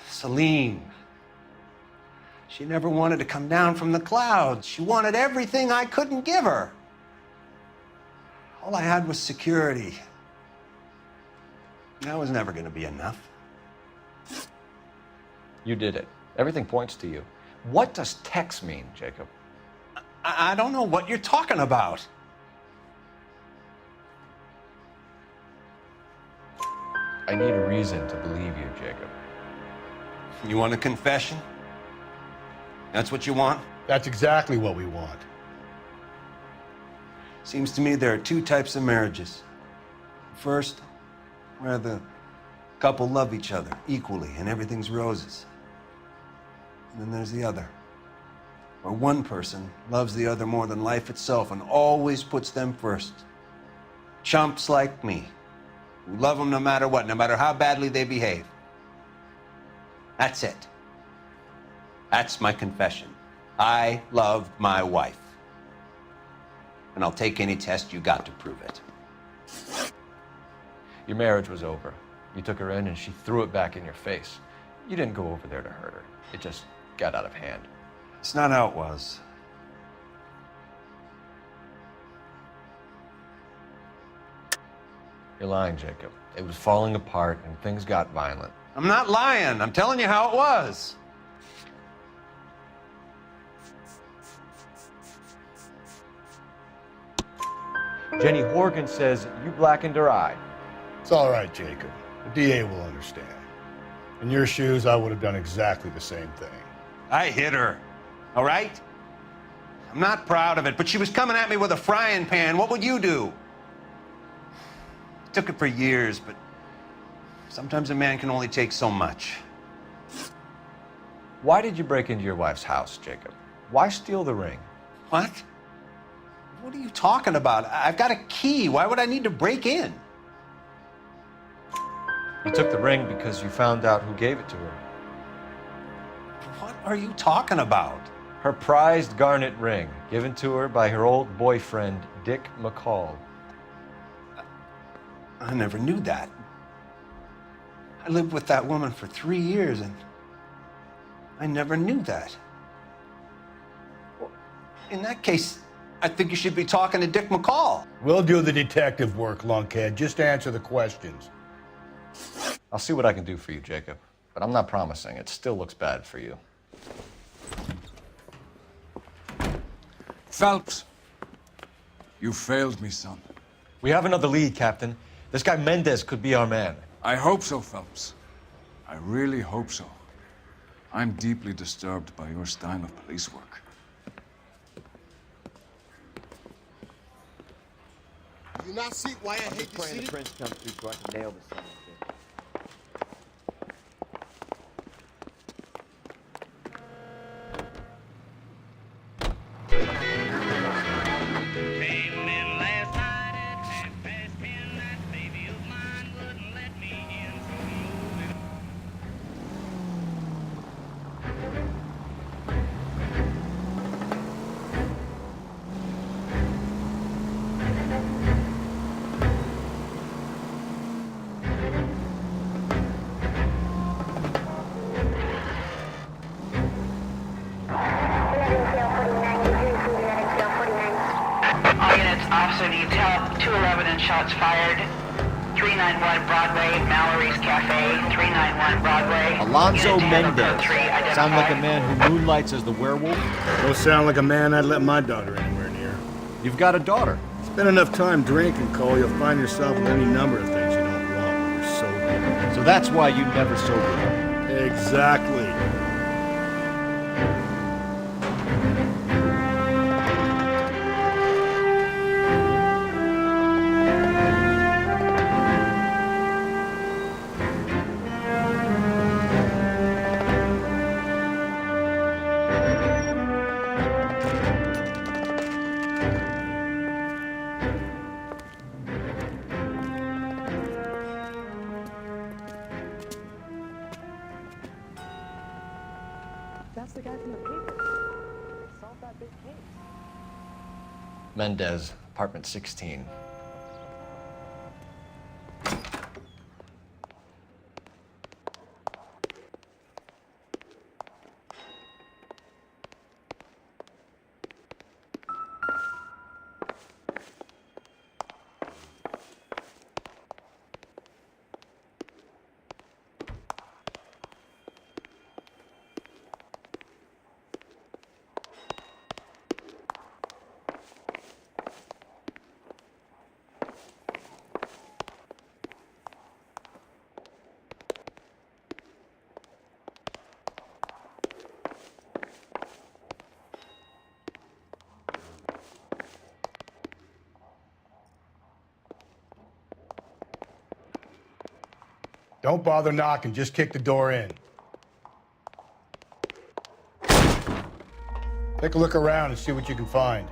Celine, she never wanted to come down from the clouds. She wanted everything I couldn't give her. All I had was security. That was never going to be enough. You did it. Everything points to you. What does Tex mean, Jacob? I don't know what you're talking about. I need a reason to believe you, Jacob. You want a confession? That's what you want? That's exactly what we want. Seems to me there are two types of marriages. First, where the couple love each other equally and everything's roses. And then there's the other, where one person loves the other more than life itself and always puts them first. Chumps like me, who love them no matter what, no matter how badly they behave. That's it. That's my confession. I love my wife. And I'll take any test you got to prove it. Your marriage was over. You took her in and she threw it back in your face. You didn't go over there to hurt her. It just got out of hand. It's not how it was. You're lying, Jacob. It was falling apart and things got violent. I'm not lying. I'm telling you how it was. Jenny Horgan says you blackened her eye. It's all right, Jacob. The DA will understand. In your shoes, I would have done exactly the same thing. I hit her, all right? I'm not proud of it, but she was coming at me with a frying pan. What would you do? It took it for years, but sometimes a man can only take so much. Why did you break into your wife's house, Jacob? Why steal the ring? What? What are you talking about? I've got a key. Why would I need to break in? You took the ring because you found out who gave it to her. What are you talking about? Her prized garnet ring, given to her by her old boyfriend, Dick McCall. I never knew that. I lived with that woman for 3 years, and I never knew that. Well, in that case, I think you should be talking to Dick McCall. We'll do the detective work, lunkhead. Just answer the questions. I'll see what I can do for you, Jacob, but I'm not promising. It still looks bad for you. Phelps, you failed me, son. We have another lead, Captain. This guy Mendez could be our man. I hope so, Phelps. I really hope so. I'm deeply disturbed by your style of police work. Do you not see why I hate this city? The prince comes through so I can nail this son of a bitch. Officer detail, 211 and shots fired. 391 Broadway, Mallory's Cafe, 391 Broadway. Alonzo Unit handle Mendez. code 3 identified. Sound like a man who moonlights as the werewolf? Don't sound like a man I'd let my daughter anywhere near. You've got a daughter. Spend enough time drinking, Cole, you'll find yourself with any number of things you don't want when you're sober. So that's why you never sober up. Exactly. That's the guy from the paper. Solved that big case. Mendez, apartment 16. Don't bother knocking, just kick the door in. Take a look around and see what you can find.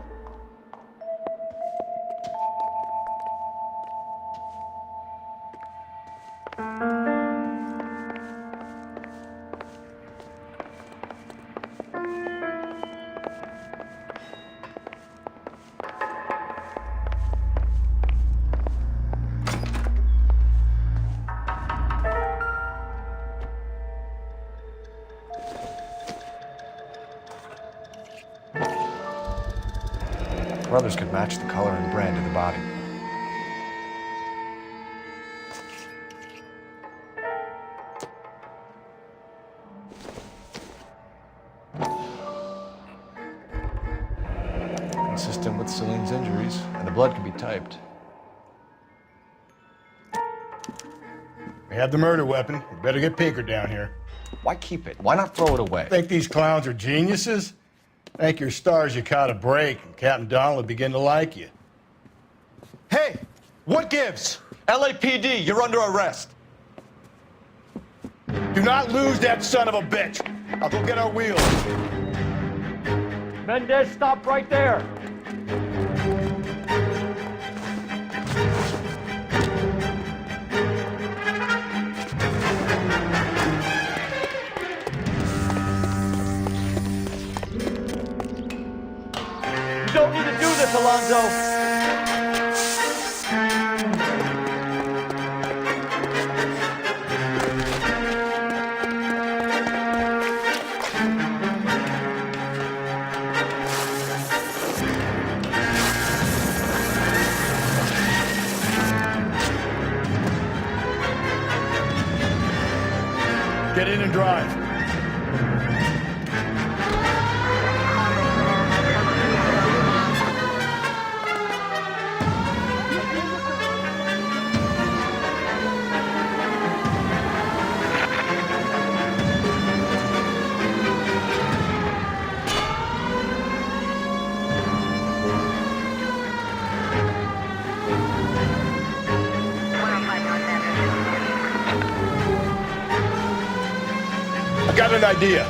Brothers could match the color and brand of the body. Consistent with Celine's injuries, and the blood can be typed. We have the murder weapon. We better get Pinker down here. Why keep it? Why not throw it away? Think these clowns are geniuses? Thank your stars you caught a break, and Captain Donald will begin to like you. Hey, what gives? LAPD, you're under arrest. Do not lose that son of a bitch. I'll go get our wheels. Mendez, stop right there. luck, Alonzo. Get in and drive. I got an idea.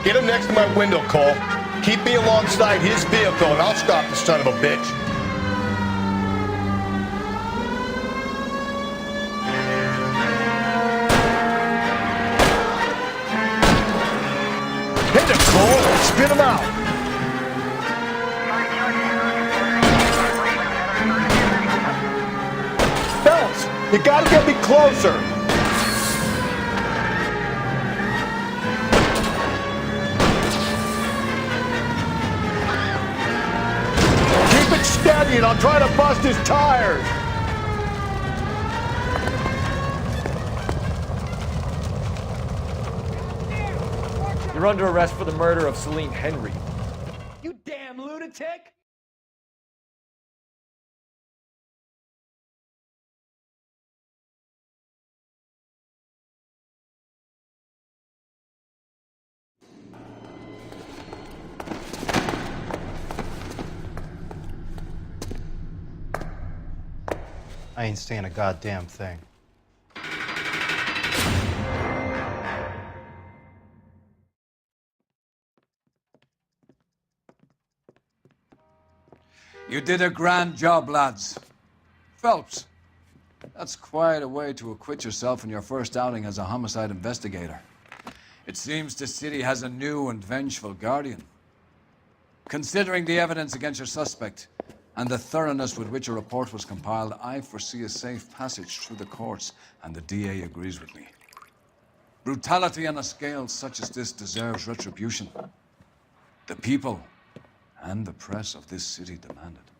Get him next to my window, Cole. Keep me alongside his vehicle, and I'll stop the son of a bitch. Hit him, Cole. Spit him out. Phelps, you gotta get me closer. Steady, and I'll try to bust his tires. You're under arrest for the murder of Celine Henry. You damn lunatic! I ain't saying a goddamn thing. You did a grand job, lads. Phelps, that's quite a way to acquit yourself in your first outing as a homicide investigator. It seems the city has a new and vengeful guardian. Considering the evidence against your suspect, and the thoroughness with which a report was compiled, I foresee a safe passage through the courts, and the DA agrees with me. Brutality on a scale such as this deserves retribution. The people and the press of this city demand it.